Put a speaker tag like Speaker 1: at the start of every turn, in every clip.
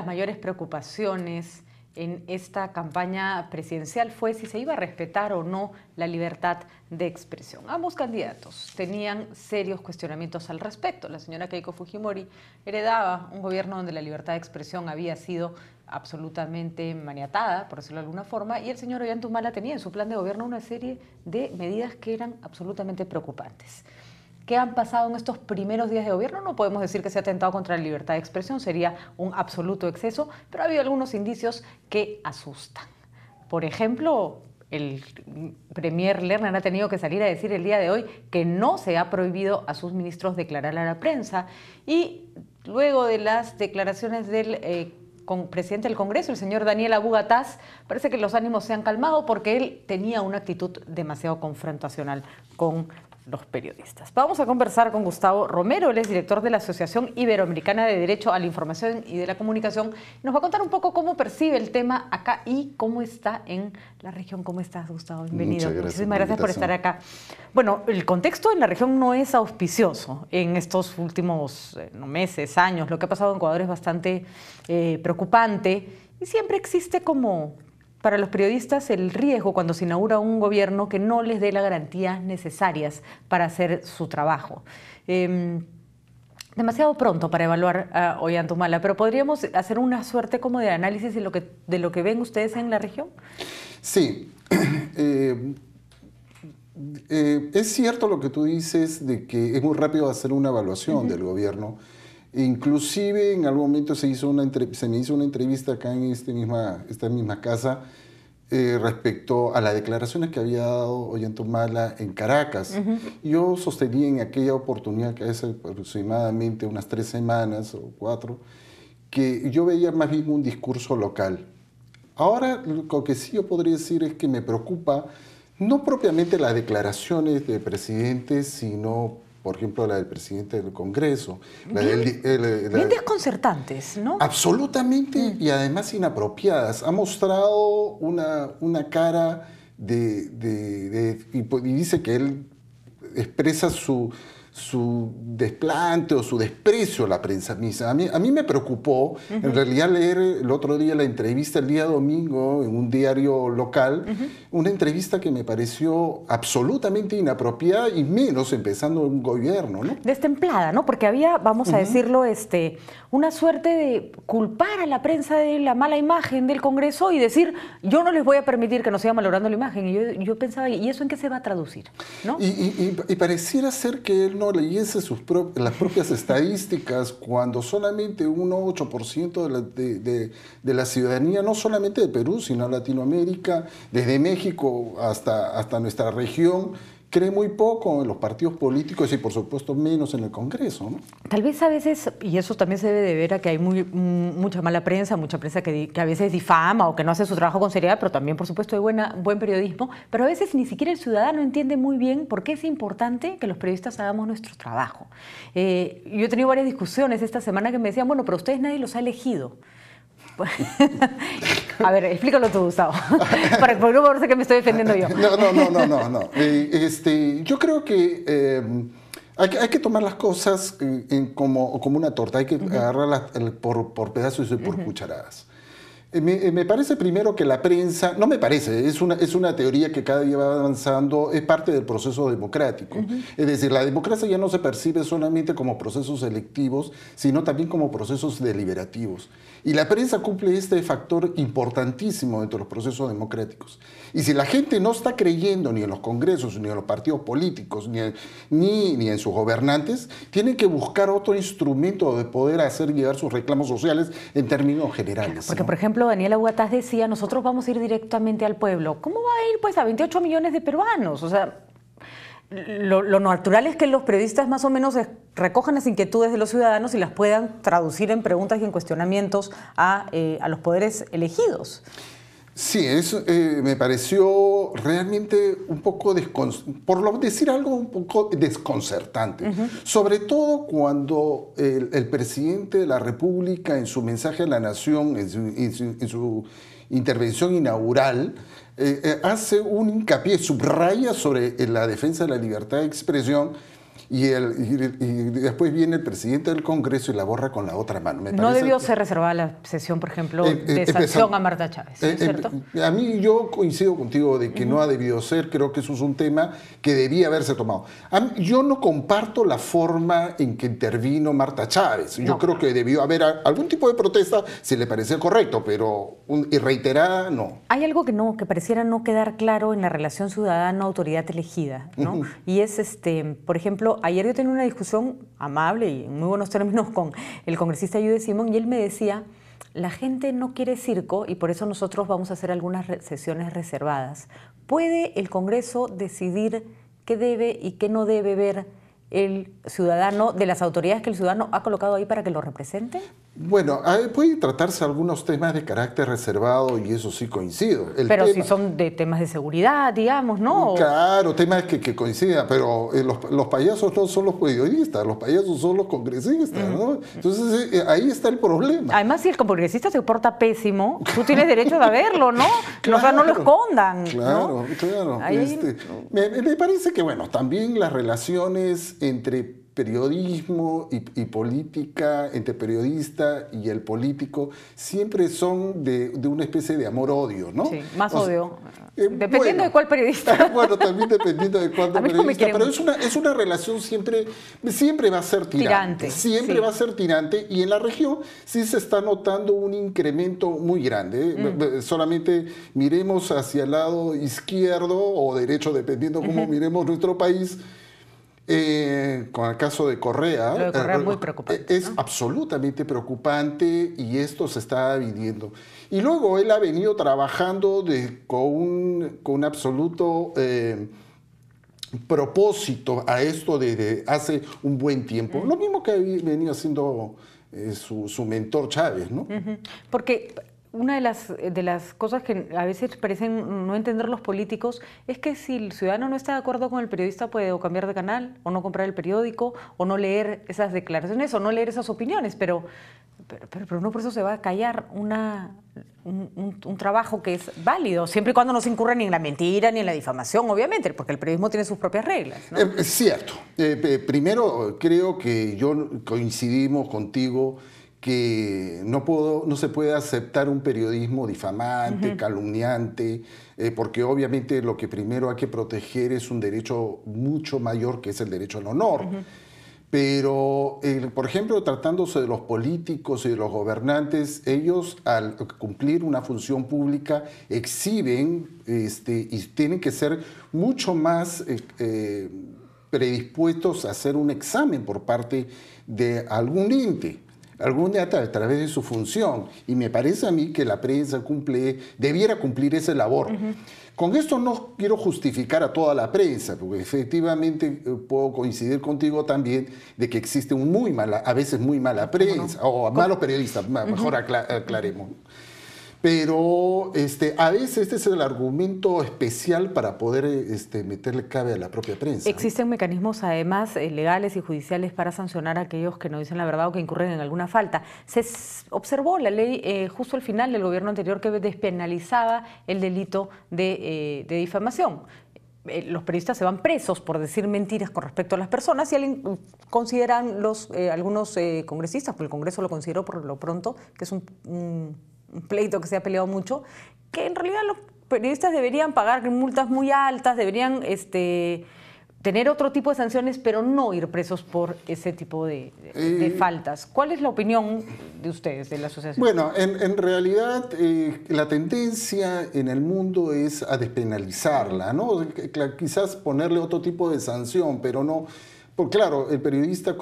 Speaker 1: las mayores preocupaciones en esta campaña presidencial fue si se iba a respetar o no la libertad de expresión. Ambos candidatos tenían serios cuestionamientos al respecto. La señora Keiko Fujimori heredaba un gobierno donde la libertad de expresión había sido absolutamente maniatada, por decirlo de alguna forma, y el señor Ollanta tenía en su plan de gobierno una serie de medidas que eran absolutamente preocupantes. ¿Qué han pasado en estos primeros días de gobierno? No podemos decir que se ha atentado contra la libertad de expresión, sería un absoluto exceso, pero ha habido algunos indicios que asustan. Por ejemplo, el premier Lerner ha tenido que salir a decir el día de hoy que no se ha prohibido a sus ministros declarar a la prensa, y luego de las declaraciones del presidente del Congreso, el señor Daniel Abu Gataz, parece que los ánimos se han calmado porque él tenía una actitud demasiado confrontacional con los periodistas. Vamos a conversar con Gustavo Romero, él es director de la Asociación Iberoamericana de Derecho a la Información y de la Comunicación. Nos va a contar un poco cómo percibe el tema acá y cómo está en la región. ¿Cómo estás, Gustavo? Bienvenido. Muchísimas gracias por estar acá. Bueno, el contexto en la región no es auspicioso en estos últimos meses, años. Lo que ha pasado en Ecuador es bastante preocupante y siempre existe como para los periodistas el riesgo cuando se inaugura un gobierno que no les dé las garantías necesarias para hacer su trabajo. Demasiado pronto para evaluar a Ollanta, pero ¿podríamos hacer una suerte como de análisis de lo que ven ustedes en la región?
Speaker 2: Sí. Es cierto lo que tú dices de que es muy rápido hacer una evaluación del gobierno. Inclusive en algún momento se me hizo una entrevista acá en esta misma casa respecto a las declaraciones que había dado Ollanta en Caracas. Yo sostenía en aquella oportunidad, que hace aproximadamente unas 3 semanas o 4, que yo veía más bien un discurso local. Ahora lo que sí yo podría decir es que me preocupa no propiamente las declaraciones del presidente, sino por ejemplo, la del presidente del Congreso.
Speaker 1: Bien desconcertantes, ¿no?
Speaker 2: Absolutamente, y además inapropiadas. Ha mostrado una cara y dice que él expresa su desplante o su desprecio a la prensa misma. A mí me preocupó, en realidad, leer el otro día la entrevista, el día domingo, en un diario local, una entrevista que me pareció absolutamente inapropiada y menos empezando un gobierno, ¿no?
Speaker 1: Destemplada, ¿no? Porque había, vamos a decirlo, una suerte de culpar a la prensa de la mala imagen del Congreso y decir, yo no les voy a permitir que nos sigan valorando la imagen. Y yo pensaba, ¿y eso en qué se va a traducir? ¿No?
Speaker 2: Y pareciera ser que él no leyese las propias estadísticas cuando solamente un 8% de la ciudadanía, no solamente de Perú, sino Latinoamérica, desde México hasta nuestra región, cree muy poco en los partidos políticos y por supuesto menos en el Congreso, ¿no?
Speaker 1: Tal vez a veces, y eso también se debe de ver a que hay mucha mala prensa, mucha prensa que a veces difama o que no hace su trabajo con seriedad, pero también por supuesto hay buen periodismo, pero a veces ni siquiera el ciudadano entiende muy bien por qué es importante que los periodistas hagamos nuestro trabajo. Yo he tenido varias discusiones esta semana que me decían, bueno, pero ustedes nadie los ha elegido. A ver, explícalo tú, Gustavo, porque no parece que me estoy defendiendo yo.
Speaker 2: No. Yo creo que hay que tomar las cosas como una torta, hay que agarrarlas por pedazos y por cucharadas. Me parece primero que la prensa, no me parece, es una teoría que cada día va avanzando, es parte del proceso democrático. Es decir, la democracia ya no se percibe solamente como procesos electivos, sino también como procesos deliberativos. Y la prensa cumple este factor importantísimo dentro de los procesos democráticos. Y si la gente no está creyendo ni en los congresos, ni en los partidos políticos, ni en sus gobernantes, tienen que buscar otro instrumento de poder hacer llegar sus reclamos sociales en términos generales.
Speaker 1: Claro, porque, por ejemplo, Daniel Abu Gataz decía, nosotros vamos a ir directamente al pueblo. ¿Cómo va a ir pues a 28 millones de peruanos? O sea, lo natural es que los periodistas más o menos recojan las inquietudes de los ciudadanos y las puedan traducir en preguntas y en cuestionamientos a los poderes elegidos.
Speaker 2: Sí, eso me pareció realmente un poco, por decir algo, un poco desconcertante. Sobre todo cuando el presidente de la República, en su mensaje a la Nación, en su intervención inaugural, hace un hincapié, subraya sobre la defensa de la libertad de expresión y después viene el presidente del Congreso y la borra con la otra mano.
Speaker 1: No debió ser reservada la sesión, por ejemplo, de sanción a Marta Chávez, ¿no es cierto?
Speaker 2: A mí yo coincido contigo de que no ha debido ser, creo que eso es un tema que debía haberse tomado. Yo no comparto la forma en que intervino Marta Chávez. Yo creo que debió haber algún tipo de protesta si le parecía correcto, pero y reiterada no.
Speaker 1: Hay algo que pareciera no quedar claro en la relación ciudadano-autoridad elegida, ¿no? Y es, por ejemplo, ayer yo tenía una discusión amable y en muy buenos términos con el congresista Yude Simón y él me decía, la gente no quiere circo y por eso nosotros vamos a hacer algunas sesiones reservadas. ¿Puede el Congreso decidir qué debe y qué no debe ver el ciudadano, de las autoridades que el ciudadano ha colocado ahí para que lo representen?
Speaker 2: Bueno, puede tratarse algunos temas de carácter reservado y eso sí coincido.
Speaker 1: Pero si son de temas de seguridad, digamos, ¿no?
Speaker 2: Claro, temas que coincidan, pero los payasos no son los periodistas, los payasos son los congresistas, ¿no? Entonces ahí está el problema.
Speaker 1: Además, si el congresista se porta pésimo, tú tienes derecho de verlo, ¿no? Claro, o sea, no lo escondan.
Speaker 2: Claro,
Speaker 1: ¿no?
Speaker 2: claro.
Speaker 1: Ahí...
Speaker 2: Me parece que, bueno, también las relaciones entre periodismo y política, entre periodista y el político, siempre son de una especie de amor-odio, ¿no?
Speaker 1: Sí, más odio. Dependiendo de cuál periodista.
Speaker 2: Bueno, también dependiendo de cuál periodista, pero es una relación siempre va a ser tirante. Siempre va a ser tirante y en la región sí se está notando un incremento muy grande. Solamente miremos hacia el lado izquierdo o derecho, dependiendo cómo miremos nuestro país. Con el caso de Correa,
Speaker 1: lo de Correa es muy preocupante,
Speaker 2: es absolutamente preocupante y esto se está viviendo. Y luego él ha venido trabajando con un absoluto propósito a esto de hace un buen tiempo. Lo mismo que ha venido haciendo su mentor Chávez, ¿no?
Speaker 1: Porque una de las cosas que a veces parecen no entender los políticos es que si el ciudadano no está de acuerdo con el periodista puede o cambiar de canal, o no comprar el periódico, o no leer esas declaraciones, o no leer esas opiniones, pero no por eso se va a callar un trabajo que es válido, siempre y cuando no se incurra ni en la mentira ni en la difamación, obviamente, porque el periodismo tiene sus propias reglas, ¿no?
Speaker 2: Es cierto. Primero, creo que coincidimos contigo que no se puede aceptar un periodismo difamante, calumniante, porque obviamente lo que primero hay que proteger es un derecho mucho mayor que es el derecho al honor. Pero, por ejemplo, tratándose de los políticos y de los gobernantes, ellos al cumplir una función pública exhiben y tienen que ser mucho más predispuestos a hacer un examen por parte de algún ente a través de su función. Y me parece a mí que la prensa debiera cumplir esa labor. Con esto no quiero justificar a toda la prensa, porque efectivamente puedo coincidir contigo también de que existe a veces muy mala prensa, o malos periodistas, mejor aclaremos. Pero a veces este es el argumento especial para poder meterle cabe a la propia prensa.
Speaker 1: Existen mecanismos además legales y judiciales para sancionar a aquellos que no dicen la verdad o que incurren en alguna falta. Se observó la ley justo al final del gobierno anterior que despenalizaba el delito de difamación. Los periodistas se van presos por decir mentiras con respecto a las personas y consideran algunos congresistas, porque el Congreso lo consideró por lo pronto, que es un pleito que se ha peleado mucho, que en realidad los periodistas deberían pagar multas muy altas, deberían tener otro tipo de sanciones, pero no ir presos por ese tipo de faltas. ¿Cuál es la opinión de ustedes, de la asociación?
Speaker 2: Bueno, en realidad la tendencia en el mundo es a despenalizarla, ¿no? Quizás ponerle otro tipo de sanción, pero no... Porque claro, el periodista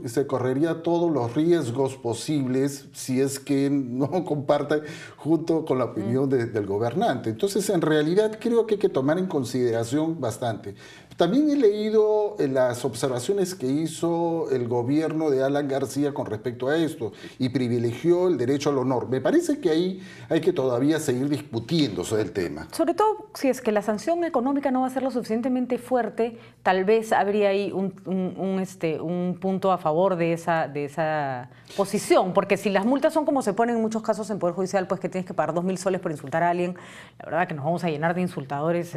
Speaker 2: se correría todos los riesgos posibles si es que no comparte junto con la opinión del gobernante. Entonces, en realidad, creo que hay que tomar en consideración bastante. También he leído las observaciones que hizo el gobierno de Alan García con respecto a esto y privilegió el derecho al honor. Me parece que ahí hay que todavía seguir discutiendo sobre el tema.
Speaker 1: Sobre todo si es que la sanción económica no va a ser lo suficientemente fuerte, tal vez habría ahí un punto a favor de esa posición, porque si las multas son como se ponen en muchos casos en Poder Judicial, pues que tienes que pagar 2.000 soles por insultar a alguien, la verdad que nos vamos a llenar de insultadores.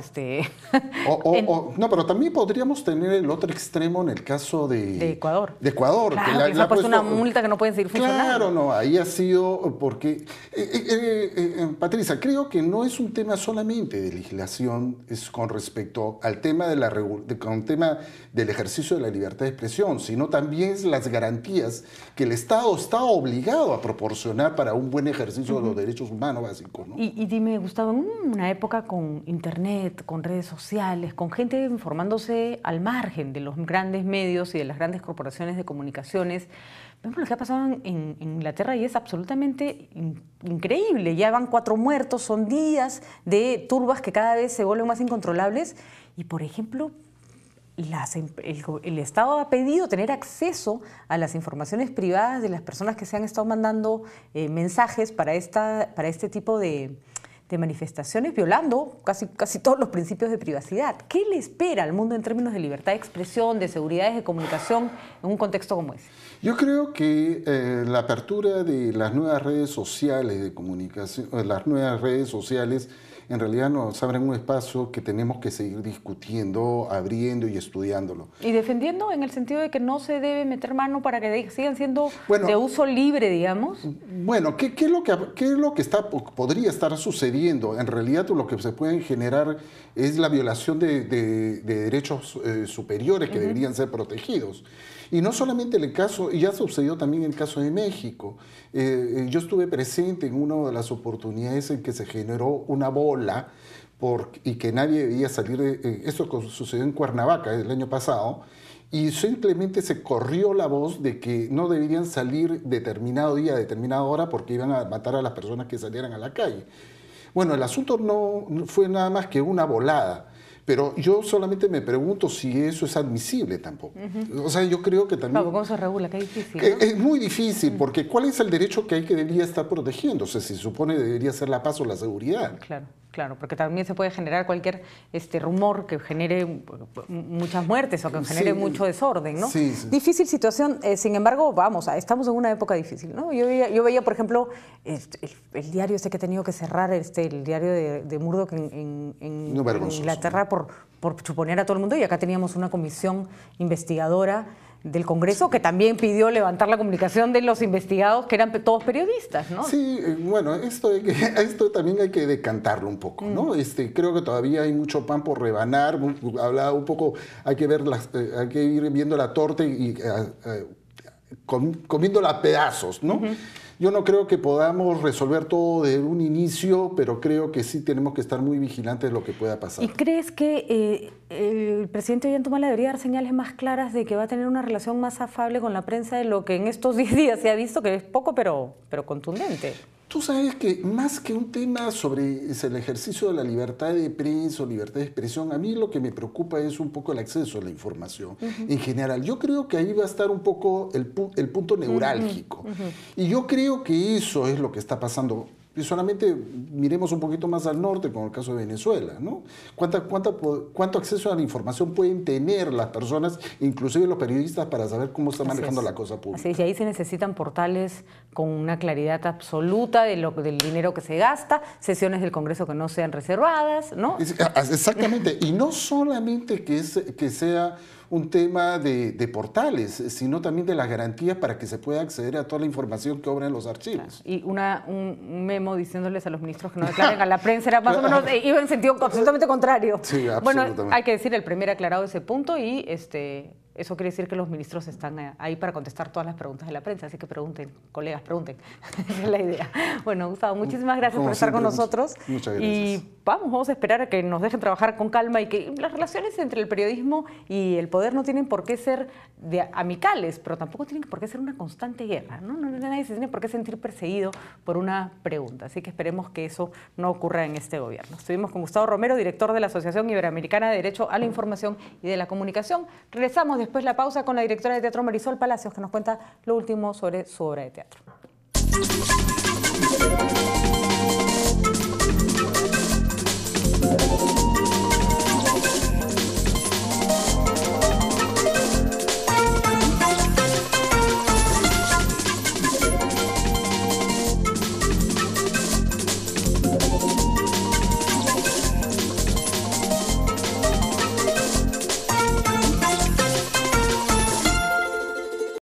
Speaker 2: No, pero también podríamos tener el otro extremo en el caso de
Speaker 1: Ecuador.
Speaker 2: De Ecuador.
Speaker 1: Claro, que les ha puesto una multa que no pueden seguir funcionando.
Speaker 2: Claro, no, ahí ha sido porque... Patricia, creo que no es un tema solamente de legislación, es con respecto al tema, con tema del ejercicio de la libertad de expresión, sino también las garantías que el Estado está obligado a proporcionar para un buen ejercicio de los derechos humanos básicos, ¿no?
Speaker 1: Y dime, Gustavo, en una época con internet, con redes sociales, con gente informándose al margen de los grandes medios y de las grandes corporaciones de comunicaciones, vemos lo que ha pasado en Inglaterra y es absolutamente increíble. Ya van 4 muertos, son días de turbas que cada vez se vuelven más incontrolables y, por ejemplo, el Estado ha pedido tener acceso a las informaciones privadas de las personas que se han estado mandando mensajes para este tipo de manifestaciones, violando casi todos los principios de privacidad. ¿Qué le espera al mundo en términos de libertad de expresión, de seguridades de comunicación en un contexto como ese?
Speaker 2: Yo creo que la apertura de las nuevas redes sociales de comunicación, las nuevas redes sociales, en realidad nos abren un espacio que tenemos que seguir discutiendo, abriendo y estudiándolo.
Speaker 1: Y defendiendo en el sentido de que no se debe meter mano para que sigan siendo de uso libre, digamos.
Speaker 2: Bueno, ¿qué es lo que podría estar sucediendo? En realidad lo que se puede generar es la violación de derechos superiores que deberían ser protegidos. Y no solamente en el caso, y ya sucedió también en el caso de México. Yo estuve presente en una de las oportunidades en que se generó una bola y que nadie debía salir. Esto sucedió en Cuernavaca el año pasado. Y simplemente se corrió la voz de que no deberían salir determinado día, determinada hora, porque iban a matar a las personas que salieran a la calle. Bueno, el asunto no fue nada más que una volada. Pero yo solamente me pregunto si eso es admisible tampoco. O sea, yo creo que también...
Speaker 1: ¿Cómo se regula? Qué difícil, ¿no?
Speaker 2: Es muy difícil, porque ¿cuál es el derecho que debería estar protegiendo? O sea, se supone que debería ser la paz o la seguridad.
Speaker 1: Claro, porque también se puede generar cualquier rumor que genere muchas muertes o que genere mucho desorden, ¿no?
Speaker 2: Sí.
Speaker 1: Difícil situación, sin embargo, estamos en una época difícil, ¿no? Yo veía, por ejemplo, el diario que ha tenido que cerrar, el diario de Murdoch en Inglaterra por chuponear a todo el mundo, y acá teníamos una comisión investigadora del Congreso que también pidió levantar la comunicación de los investigados, que eran todos periodistas, ¿no?
Speaker 2: Sí, bueno, esto también hay que decantarlo un poco, ¿no? Creo que todavía hay mucho pan por rebanar. Hablaba un poco, hay que ir viendo la torta y comiéndola a pedazos, ¿no? Yo no creo que podamos resolver todo de un inicio, pero creo que sí tenemos que estar muy vigilantes de lo que pueda pasar.
Speaker 1: ¿Y crees que el presidente Ollanta debería dar señales más claras de que va a tener una relación más afable con la prensa de lo que en estos 10 días se ha visto, que es poco pero contundente? Tú
Speaker 2: sabes que más que un tema sobre el ejercicio de la libertad de prensa o libertad de expresión, a mí lo que me preocupa es un poco el acceso a la información en general. Yo creo que ahí va a estar un poco el punto neurálgico. Y yo creo que eso es lo que está pasando. Y solamente miremos un poquito más al norte con el caso de Venezuela, ¿no? ¿Cuánto acceso a la información pueden tener las personas, inclusive los periodistas, para saber cómo está manejando la cosa pública?
Speaker 1: Así es, y ahí se necesitan portales con una claridad absoluta del dinero que se gasta, sesiones del Congreso que no sean reservadas, ¿no?
Speaker 2: Exactamente, y no solamente que sea un tema de portales, sino también de las garantías para que se pueda acceder a toda la información que obra en los archivos.
Speaker 1: Y un memo diciéndoles a los ministros que no declaren a la prensa era más o menos, iba en sentido absolutamente contrario.
Speaker 2: Sí, absolutamente.
Speaker 1: Bueno, hay que decir, el Premier ha aclarado ese punto y eso quiere decir que los ministros están ahí para contestar todas las preguntas de la prensa, así que pregunten, colegas, pregunten. Esa es la idea. Bueno, Gustavo, muchísimas gracias por estar con nosotros.
Speaker 2: Muchas gracias.
Speaker 1: Y vamos a esperar a que nos dejen trabajar con calma y que las relaciones entre el periodismo y el poder no tienen por qué ser amicales, pero tampoco tienen por qué ser una constante guerra, ¿no? Nadie se tiene por qué sentir perseguido por una pregunta, así que esperemos que eso no ocurra en este gobierno. Estuvimos con Gustavo Romero, director de la Asociación Iberoamericana de Derecho a la Información y de la Comunicación. Regresamos después la pausa con la directora de teatro Marisol Palacios, que nos cuenta lo último sobre su obra de teatro.